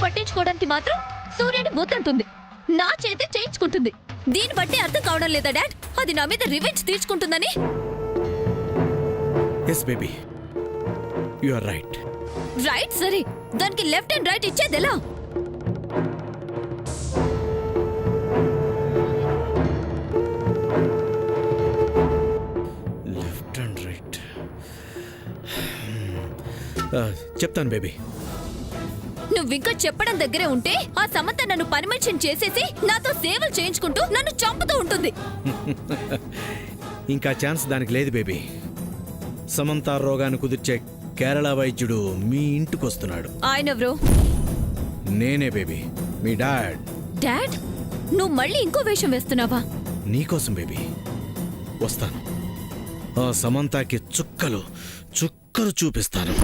పట్టించుకోవడానికి మాత్రం సూర్యుని వద్దంటుంది. నా చేతి చేయించుకుంటుంది. దీన్ని బట్టి అర్థం కావడం లేదా డాడ్? అది నా మీద రివెంజ్ తీర్చుకుంటుందని. Yes baby, you are right. Right సరే, దానికి లెఫ్ట్ అండ్ రైట్ ఇచ్చేది ఎలా? లెఫ్ట్ అండ్ రైట్ చెప్తాను బేబీ. నువ్వింకా చెప్పడం దగ్గరే ఉంటే ఆ సమంత నన్ను పర్మిషన్ చేసేసి నాతో సేవలు చేయించుకుంటూ నన్ను చంపుతూ ఉంటుంది. ఇంకా ఛాన్స్ దానికి లేదు బేబీ. సమంత రోగాన్ని కుదిర్చే కేరళ వైద్యుడు మీ ఇంటికి వస్తున్నాడు. ఆయనెవరు? నేనే బేబీ, మీ డాడ్. డాడ్, నువ్వు మళ్ళీ ఇంకో వేషం వేస్తున్నావా? నీకోసం బేబీ వస్తాను. ఆ సమంతకి చుక్కలు చుక్కలు చూపిస్తాను.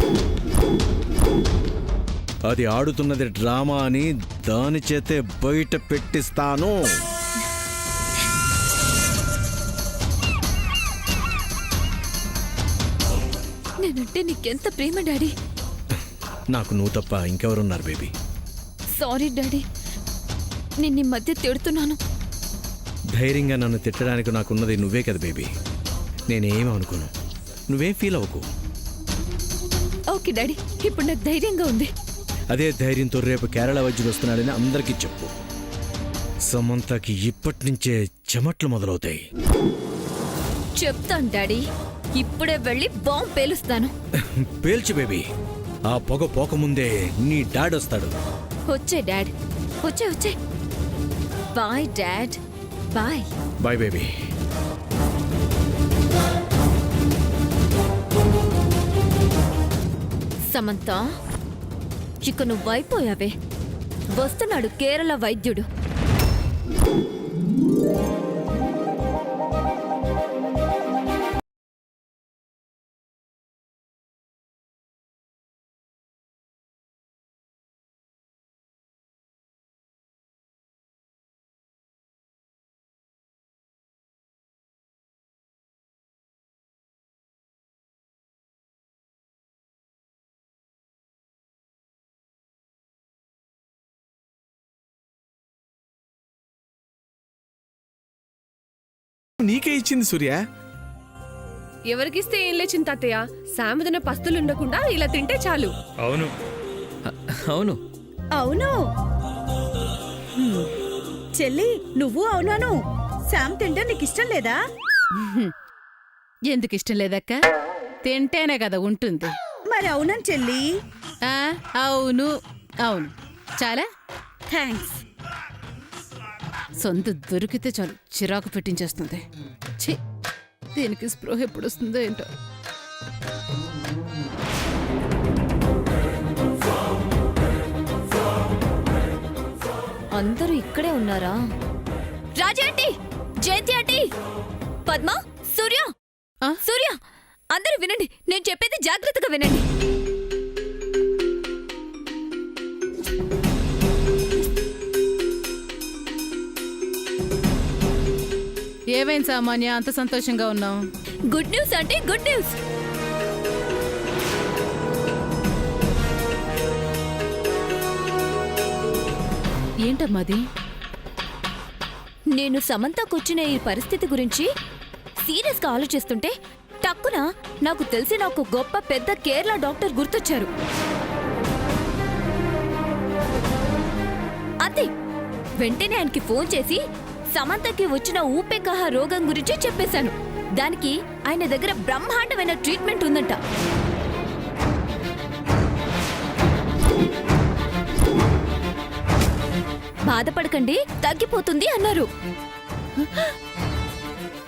అది ఆడుతున్నది డ్రామా అని దాని చేతే బయట పెట్టిస్తాను. నేనంటే నీకెంత ప్రేమ డాడీ. నాకు నువ్వు తప్ప ఇంకెవరున్నారు బేబీ? సారీ డాడీ, నేను ఈ మధ్య తిడుతున్నాను. ధైర్యంగా నన్ను తిట్టడానికి నాకున్నది నువ్వే కదా బేబీ. నేనేం అనుకోను, నువ్వేం ఫీల్ అవ్వకు. ఓకే డాడీ, ఇప్పుడు నాకు ధైర్యంగా ఉంది. అదే ధైర్యంతో రేపు కేరళ వైద్యుడు వస్తున్నాడని అందరికీ చెప్పు. సమంతకి ఇప్పటి నుంచే చెమట్లు మొదలవుతాయి. చెప్తాను డాడీ, ఇప్పుడే వెళ్ళి బాంబు పేలుస్తాను. పేల్చి బేబీ. ఆ పొగ పోకముందే నీ డాడ్ వస్తాడు. వచ్చే డాడ్, వచ్చే. Bye dad, bye. Bye baby. Samantha, ఇక నువ్వైపోయావే. వస్తున్నాడు కేరళ వైద్యుడు. నీకే ఇచ్చింది సూర్య. ఎవరికిస్తే ఏం లేచింది తాతయ్య? సామెదన పస్తులు ఉండకుండా ఇలా తింటే చాలు. అవును అవును అవును చెల్లి, నువ్వు అవునాను. శామ్ తింటే నీకు ఇష్టం లేదా? ఎందుకు ఇష్టం లేదక్క? తింటేనే కదా ఉంటుంది. మరి అవునని చెల్లి. అవును అవును, చాలా థ్యాంక్స్. సొంత దొరికితే చాలు చిరాకు పెట్టించేస్తుంది. ఛీ, దీనికి స్పృహ ఎప్పుడు వస్తుందో ఏంటో. అందరూ ఇక్కడే ఉన్నారా? రాజా ఆంటీ, జయంతి ఆంటీ, పద్మ, సూర్య, సూర్య, అందరూ వినండి. నేను చెప్పేది జాగ్రత్తగా వినండి. ఏమైంది సామాన్య, అంత సంతోషంగా ఉన్నావు? గుడ్ న్యూస్ అంటే గుడ్ న్యూస్. ఏంటమ్మాది? నేను సమంతకొచ్చిన ఈ పరిస్థితి గురించి సీరియస్గా ఆలోచిస్తుంటే టక్కున నాకు తెలిసిన ఒక గొప్ప పెద్ద కేరళ డాక్టర్ గుర్తొచ్చారు. అంతే, వెంటనే ఆయనకి ఫోన్ చేసి సమంతకి వచ్చిన ఊపెకహ రోగం గురించి చెప్పేశాను. దానికి ఆయన దగ్గర బ్రహ్మాండమైన ట్రీట్మెంట్ ఉందంట. బాధపడకండి, తగ్గిపోతుంది అన్నారు.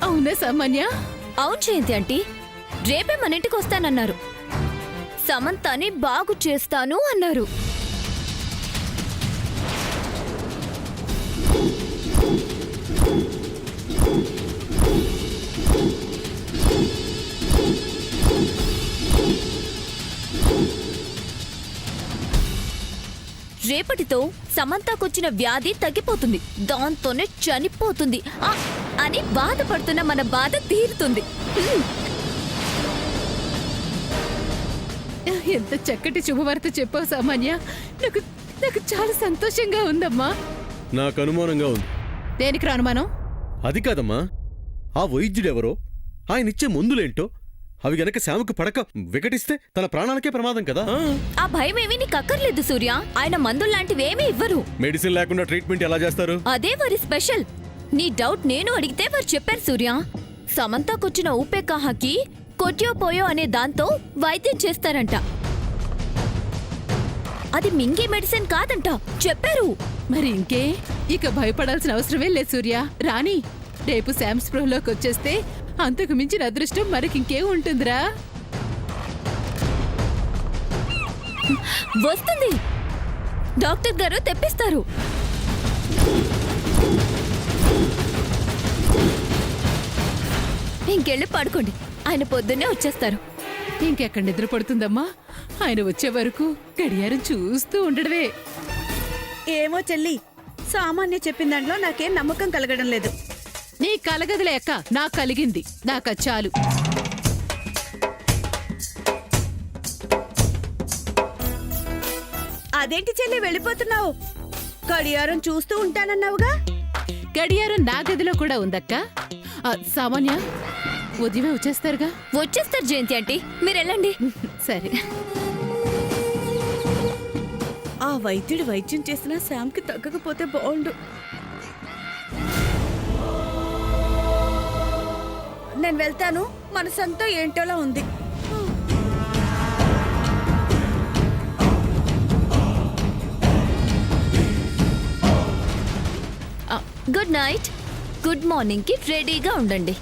అవునా సామాన్య? అవును జయంతి ఆంటీ, రేపే మన ఇంటికి వస్తానన్నారు. సమంతని బాగు చేస్తాను అన్నారు. రేపటితో సమంతకొచ్చిన వ్యాధి తగ్గిపోతుంది, దాంతోనే చనిపోతుంది అని బాధపడుతున్న మన బాధ తీరుతుంది. ఎంత చక్కటి శుభవార్త చెప్పావు సామాన్య. నాకు నాకు చాలా సంతోషంగా ఉందమ్మా. నాకు అనుమానంగా ఉంది. దేనికి రా అనుమానం? అది కాదమ్మా, ఆ వైద్యుడెవరో, ఆయనిచ్చే మందులేంటో అవి గనక శ్యామకు పడక వికటిస్తే తన ప్రాణాలకే ప్రమాదం కదా. ఆ భయం ఏమీ నీకు అక్కర్లేదు సూర్య. ఆయన మందుల్లాంటివేమీ ఇవ్వరు. మెడిసిన్ లేకుండా ట్రీట్మెంట్ ఎలా చేస్తారు? అదే వారి స్పెషల్. నీ డౌట్ నేను అడిగితే వారు చెప్పారు సూర్య. సమంతకొచ్చిన ఊపే కాహాకి కొట్యో పోయో అనే దాంతో వైద్యం చేస్తారంట. అది మింగే మెడిసిన్ కాదంట చెప్పారు. మరి ఇంకే, ఇక భయపడాల్సిన అవసరమే లేదు సూర్య. రాణి, రేపు శామ్ స్పృహలోకి వచ్చేస్తే అంతకు మించిన అదృష్టం మరికింకేం ఉంటుందిరా. వస్తుంది. డాక్టర్ గారు తెప్పిస్తారు. ఇంకెళ్ళి పడుకోండి, ఆయన పొద్దున్నే వచ్చేస్తారు. ఇంకెక్కడ నిద్ర పడుతుందమ్మా, ఆయన వచ్చే వరకు గడియారం చూస్తూ ఉండడమే. ఏమో చెల్లి, సామాన్య చెప్పిన దాంట్లో నాకేం నమ్మకం కలగడం లేదు. నీ కలగదులే అక్క, నాకు కలిగింది, నాకు చాలు. అదేంటి చెల్లి వెళ్ళిపోతున్నావు? గడియారం చూస్తూ ఉంటానన్నావుగా. గడియారం నా గదిలో కూడా ఉందక్క. సామాన్య ఉదయమే వచ్చేస్తారుగా. వచ్చేస్తారు జయంతి ఆంటీ, మీరెళ్ళండి. సరే. ఆ వైద్యుడు వైద్యం చేసినా శామ్కి తగ్గకపోతే బాగుండు. నేను వెళ్తాను, మనసంతా ఏంటోలా ఉంది. Good night. గుడ్ మార్నింగ్ కి రెడీగా ఉండండి.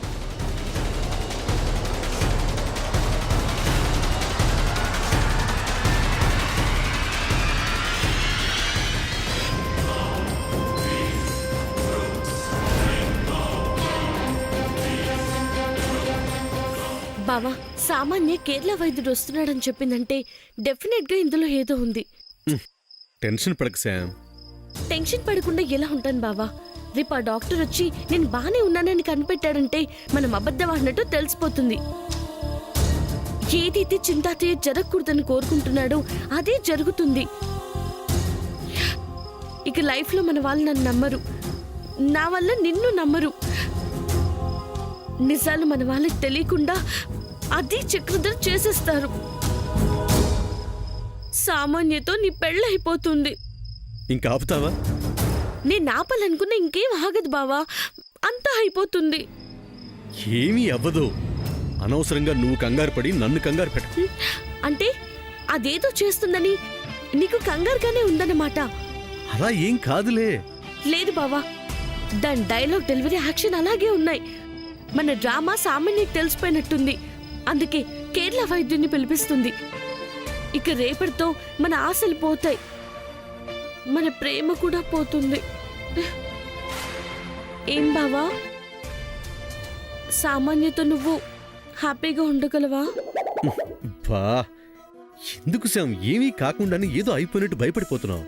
బావా, సామాన్య కేరళ వైద్యుడు వస్తున్నాడని చెప్పిందంటే డెఫినెట్ గా ఇందులో ఏదో ఉంది. టెన్షన్ పడక శామ్. టెన్షన్ పడకుండా ఎలా ఉంటాను బావా? రేపు ఆ డాక్టర్ వచ్చి నేను బానే ఉన్నానని కనిపెట్టాడంటే మనం అబద్ధం అన్నట్టు తెలిసిపోతుంది. ఏదైతే చింతాతయ్య జరగకూడదని కోరుకుంటున్నాడో అదే జరుగుతుంది. ఇక లైఫ్ లో మన వాళ్ళు నన్ను నమ్మరు, నా వల్ల నిన్ను నమ్మరు. నిజాలు మన వాళ్ళకి తెలియకుండా అదే చక్రధర చేసేస్తారు. సామాన్యతో నీ పెళ్ళైపోతుంది. ఇంకా ఆపుతావా? నేను ఆపాలనుకున్నా ఇంకేం ఆగదు బావా, అంతా అయిపోతుంది. ఏమీ అవ్వదు. అనవసరంగా నువ్వు కంగారు పడి నన్ను కంగారు పెట్ట. అంటే అదేదో చేస్తుందని నీకు కంగారుగానే ఉందన్నమాట. అలా ఏం కాదులే. లేదు బావా, దాని డైలాగ్ డెలివరీ యాక్షన్ అలాగే ఉన్నాయి. మన డ్రామా సామాన్యకి తెలిసిపోయినట్టుంది. అందుకే కేరళ వైద్యుని పిలిపిస్తుంది. ఇక రేపటితో మన ఆశలు పోతాయి, మన ప్రేమ కూడా పోతుంది. ఏం బావా, సామాన్యతో నువ్వు హ్యాపీగా ఉండగలవా? బా, ఎందుకు శామ్ ఏమీ కాకుండానే ఏదో అయిపోయినట్టు భయపడిపోతున్నావు?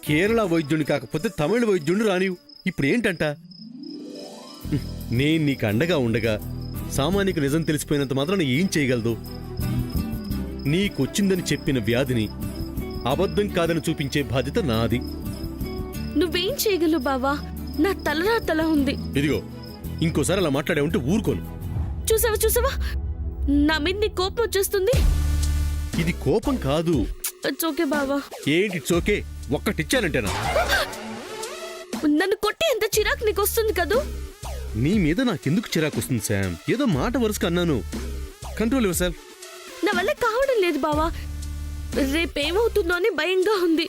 కేరళ వైద్యుని కాకపోతే తమిళ వైద్యుని రానివు. ఇప్పుడు ఏంటంట? నేను నీకు అండగా ఉండగా సామాన్యకు నిజం తెలిసిపోయినంత మాత్రాన ఏం చేయగలదు? నీకొచ్చిందని చెప్పిన వ్యాధిని అబద్ధం కాదని చూపించే బాధ్యత నాది. నువ్వేం చేయగలవు బావా? నా తలరా తల ఉంది. ఇదిగో, ఇంకోసారి అలా మాట్లాడే ఉంటే ఊరుకోను. చూసావా చూసావా, నా మీద నీ కోపం వచ్చేస్తుంది. ఇది కోపం కాదు. ఇట్స్ ఓకే బావా. ఏంటి చోకే? ఒక్కటిచ్చానంటేనా? నన్ను కొట్టి ఎంత చిరాకు నీకు వస్తుంది కదూ. నీ మీద నాకెందుకు చిరాకు వస్తుంది శామ్? ఏదో మాట వరుసగా అన్నాను. Control your self. నా వల్ల కావడం లేదు బావా. రేపేమవుతుందో అని భయంగా ఉంది.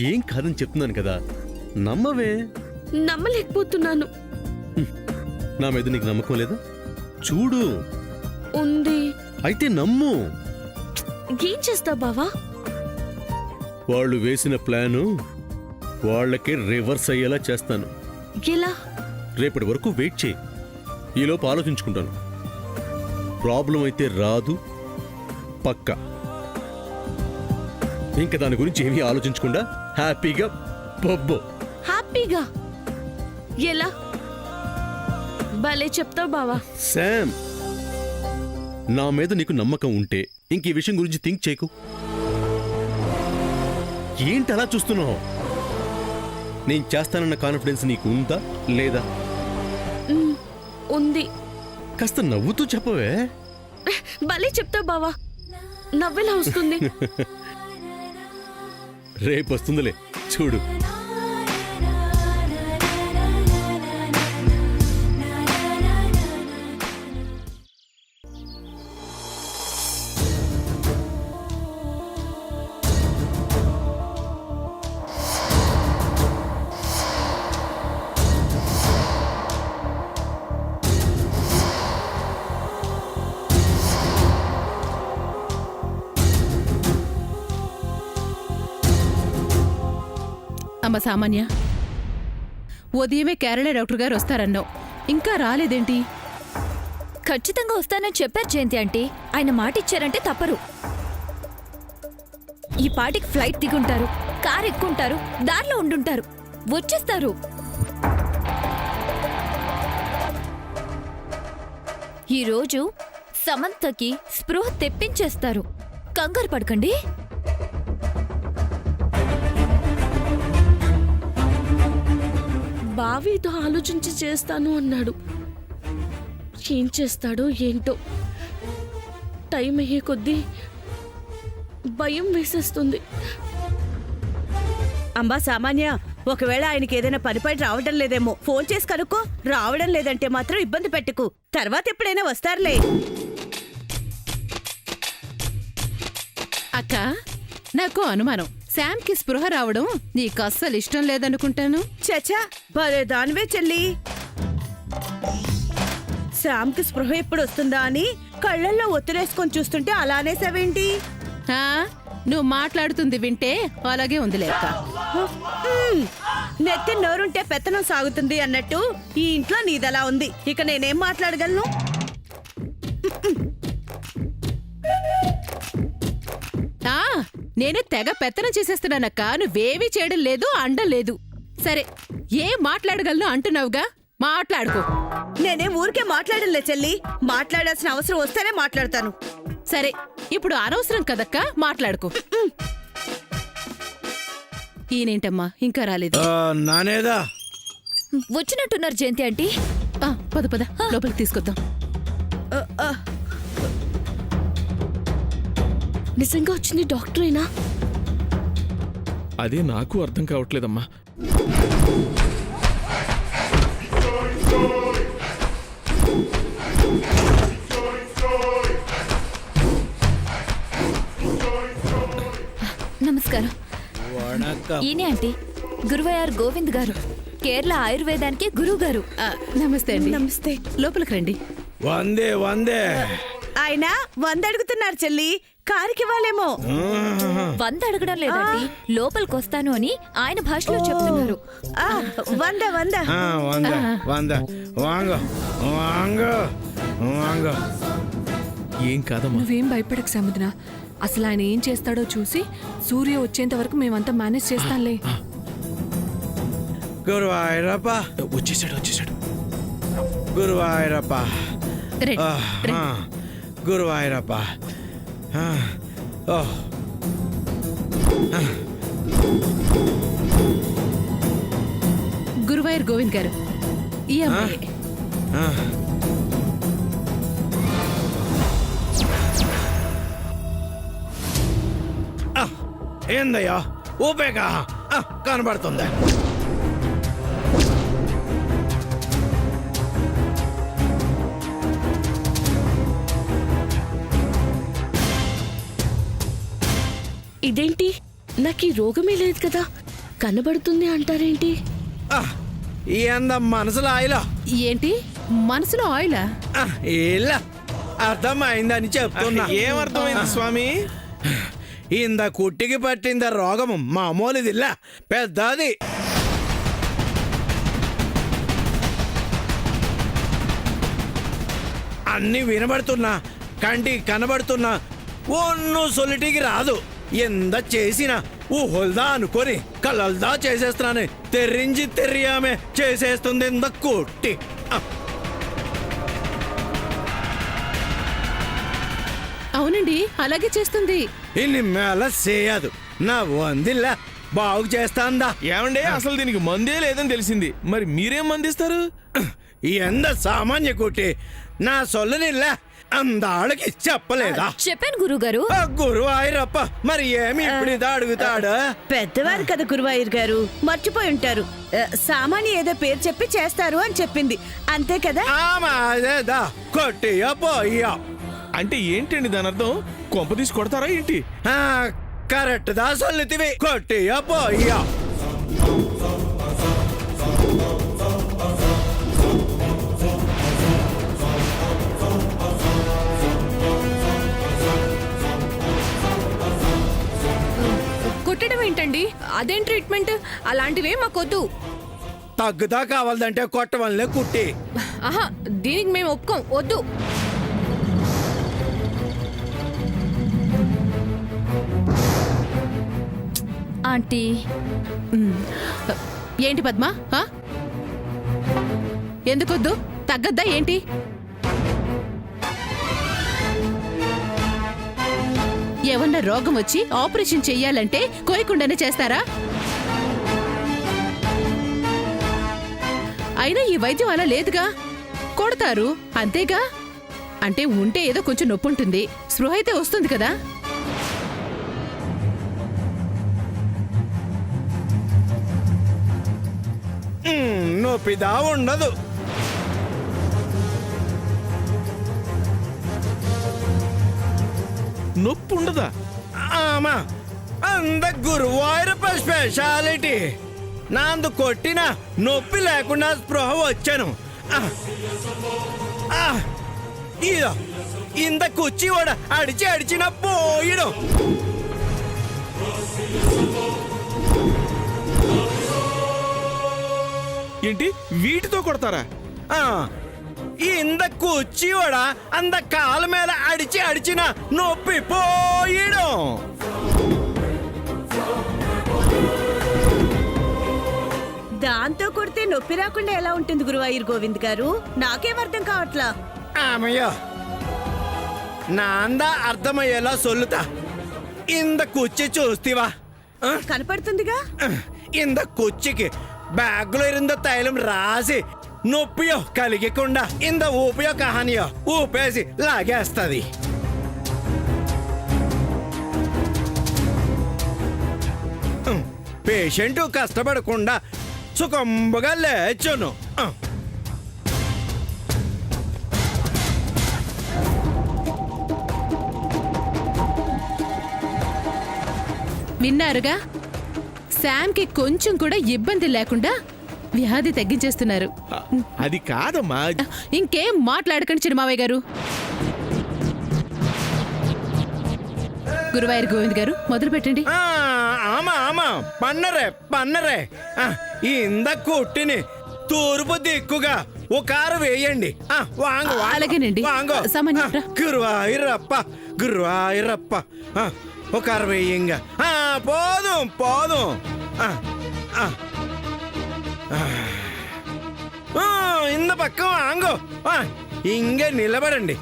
ఏం కాదని చెప్తున్నాను కదా, నమ్మవే. నమ్మలేకపోతున్నాను. నా మీద నీకు నమ్మకం లేదా? చూడు. ఉంది. అయితే నమ్ము. ఏం చేస్తావు బావా? వాళ్ళు వేసిన ప్లాను వాళ్ళకే రివర్స్ అయ్యేలా చేస్తాను. ఎలా? రేపటి వరకు వెయిట్ చేయి. ఈలోపు ఆలోచించుకుంటాను. ప్రాబ్లం అయితే రాదు పక్కా. ఇంకా దాని గురించి ఏమీ ఆలోచించకుండా హ్యాపీగా పబ్బు. హ్యాపీగా ఎలా? భలే చెప్తావు బావా. శామ్, నా మీద నీకు నమ్మకం ఉంటే ఇంక ఈ విషయం గురించి థింక్ చేయకు. ఏంటి అలా చూస్తున్నావు? నేను చేస్తానన్న కాన్ఫిడెన్స్ నీకు ఉందా లేదా? ఉంది. కాస్త నవ్వుతూ చెప్పవే. భలే చెప్తా బావా, నవ్వెలా వస్తుంది. రేపు వస్తుందిలే చూడు. అమ్మ సామాన్య, ఉదయమే కేరళ డాక్టర్ గారు వస్తారన్నావు, ఇంకా రాలేదేంటి? ఖచ్చితంగా వస్తానని చెప్పారు జయంతి ఆంటీ. ఆయన మాట ఇచ్చారంటే తప్పరు. ఈ పాటికి ఫ్లైట్ దిగుంటారు, కార్ ఎక్కుంటారు, దారిలో ఉండుంటారు, వచ్చేస్తారు. ఈరోజు సమంతకి స్పృహ తెప్పించేస్తారు. కంగారు పడకండి. బావితో ఆలోచించి చేస్తాను అన్నాడు. ఏం చేస్తాడో ఏంటో. టైం అయ్యే కొద్దీ భయం వేసేస్తుంది. అంబా సామాన్య, ఒకవేళ ఆయనకి ఏదైనా పనిపై రావడం లేదేమో ఫోన్ చేసి కనుక్కో. రావడం లేదంటే మాత్రం ఇబ్బంది పెట్టుకు, తర్వాత ఎప్పుడైనా వస్తారులే. అక్క, నాకు అనుమానం, శామ్కి స్పృహ రావడం నీకు అస్సలు ఇష్టం లేదనుకుంటాను. చచా, భలే దానివే చెల్లి. శ్యామ్కి స్పృహ ఎప్పుడు వస్తుందా అని కళ్ళల్లో ఒత్తులేసుకొని చూస్తుంటే అలానే సవేంటి? ఆ, నువ్వు మాట్లాడుతుంది వింటే అలాగే ఉంది లేక. నెత్తి నోరుంటే పెత్తనం సాగుతుంది అన్నట్టు ఈ ఇంట్లో నీదలా ఉంది. ఇక నేనేం మాట్లాడగలను? ఆ, నేనే తెగ పెత్తనం చేసేస్తున్నానక్క. నువ్వేమీ చేయడం లేదు, అండం లేదు. సరే, ఏం మాట్లాడగలను అంటున్నావుగా, మాట్లాడుకో. నేనేం ఊరికే మాట్లాడలే చెల్లి, మాట్లాడాల్సిన అవసరం వస్తేనే మాట్లాడతాను. సరే, ఇప్పుడు అనవసరం కదక్క, మాట్లాడుకో. ఈయనేంటమ్మా ఇంకా రాలేదు? నానేదా వచ్చినట్టున్నారు జయంతి ఆంటీ. పద పద, లోపలికి తీసుకొద్దాం. నిజంగా వచ్చింది డాక్టరేనా? అదే నాకు అర్థం కావట్లేదమ్మా. నమస్కారం. ఈయనే ఆంటీ, గురువయ్యార్ గోవింద్ గారు, కేరళ ఆయుర్వేదానికి గురువు గారు. నమస్తే అండి. నమస్తే. లోపలికి రండి. వందే వందే. ఆయన 100 అడుగుతున్నారు చెల్లి, కారుకివ్వాలేమో. 100 అడగడం లేదండి, లోపలికి వస్తాను అని ఆయన భాషలో చెప్తున్నారు. 100 వంద వంద వాంగ వాంగ వాంగ. ఏం కాదమ్మా. నువ్వేం భయపడకు సముద్ర. అసలు ఆయన ఏం చేస్తాడో చూసి సూర్య వచ్చేంత వరకు మేమంతా మేనేజ్ చేస్తాంలే. గురువాయూరప్ప వచ్చేసాడు. గురువాయూరప్ప రండి, రండి. గురువాయూరప్ప. గురువాయూర్ గోవింద్ గారు, ఈ అమ్మాయి. ఏందయ్యా ఊపేగా కనబడుతుందా? ఇదేంటి, నాకు ఈ రోగమే లేదు కదా, కనబడుతుంది అంటారేంటి? ఏంద మనసులో ఆయిలా? ఏంటి మనసులో ఆయిలా? ఇలా అర్థమైందని చెప్తున్నా. ఏమర్థమైంది స్వామి? ఇంద కుట్టికి పట్టింద రోగము మామూలుదిల్లా, పెద్దది. అన్ని వినబడుతున్నా, కంటికి కనబడుతున్నా, ఒన్ను సొలిటికి రాదు. ఎంత చేసినా ఊహుల్దా అనుకొని కళ్ళల్దా చేసేస్తున్నాను. తెరించి తెరియామే చేసేస్తుంది ఇంత కుట్టి. అవునండి, అలాగే చేస్తుంది. ఇన్ని మేళ చేయదు. నా వందిల్లా బాగు చేస్తాందా ఏమండే అసలు దీనికి మందే లేదని తెలిసింది, మరి మీరేం మందిస్తారు? ఎంత సామాన్య కుట్టి నా సొల్లనిల్లా அந்த ఆళ్ళకి చెప్పలేదా? చెప్పాను గురుగారు. గురువాయూరప్ప మరి ఏమి ఇప్పుడు ఇది అడుగుతాడు? పెద్దవారు కదా గురువాయూర్ గారు, మర్చిపోయి ఉంటారు. సామాన్య ఏదో పేరు చెప్పి చేస్తారు అని చెప్పింది, అంతే కదా? ఆమా అదేదా కొట్టియో పోయో. అంటే ఏంటండి దాని అర్థం? కొంప తీసి కొడతారా ఏంటి? కరెక్ట్ దా సొల్లుతివి, కొట్టియో పోయో. కొట్టడం ఏంటండి? అదేం ట్రీట్మెంట్? అలాంటివే మాకొద్దు. తగ్గుతా కావాలంటే కొట్టవల్లే కుట్టి. ఆహా, దీనికి మేము ఒప్పుకోం, వద్దు. ఆంటీ, ఏంటి పద్మ? ఆ? ఎందుకొద్దు? తగ్గద్దా ఏంటి? ఏమన్నా రోగం వచ్చి ఆపరేషన్ చెయ్యాలంటే కోయకుండానే చేస్తారా? అయినా ఈ వైద్యం అలా లేదుగా, కొడతారు అంతేగా. అంటే ఉంటే ఏదో కొంచెం నొప్పి ఉంటుంది, స్పృహ అయితే వస్తుంది కదా. నొప్పిదా ఉండదు. నొప్పి ఉండదా? ఆమా అంద గురువాయూరప్ప స్పెషాలిటీ. నాందు కొట్టిన నొప్పి లేకుండా స్పృహ వచ్చాను. ఇదో ఇంత కుచ్చి కూడా అడిచి అడిచిన పోయిడు. ఏంటి వీటితో కొడతారా? ఇంత కుచ్చి కూడా అంత కాలు మీద అడిచి అడిచిన నొప్పి పోయిడు. దాంతో కొడితే నొప్పి రాకుండా ఎలా ఉంటుంది గురువాయూర్ గోవింద్ గారు? నాకేం అర్థం కావట్లా. ఆమెయో నాందా అర్థమయ్యేలా సొల్లుతా. ఇంత కుచ్చి చూస్తివా? కనపడుతుందిగా. ఇంత కుచ్చికి బ్యాగ్లో ఇరుంద తైలం రాసి నొప్పియో కలిగకుండా ఇంత ఊపియో కహానియో ఊపేసి లాగేస్తుంది. పేషెంట్ కష్టపడకుండా సుఖంబుగా లేచును. విన్నారుగా, శామ్కి కొంచెం కూడా ఇబ్బంది లేకుండా వ్యాధి తగ్గించేస్తున్నారు. అది కాదమ్మా. ఇంకేం మాట్లాడకండి చిరుమావయ్య గారు. గురువాయూర్ గోవింద్ గారు మొదలు పెట్టండి. ఆమా ఆమా పన్నరే పన్నరే. ఇంద కుట్టిని తూర్పు దిక్కుగా ఓ కారు వేయండి. వాంగ అలాగేనండి. వాంగో సామాన్య రా. గురువాయూరప్ప గురువాయూరప్ప. ఓ కారు వేయంగా పోదుం పోదుం. இந்த பக்கம் வாங்கோ இங்க நிலபரண்டி.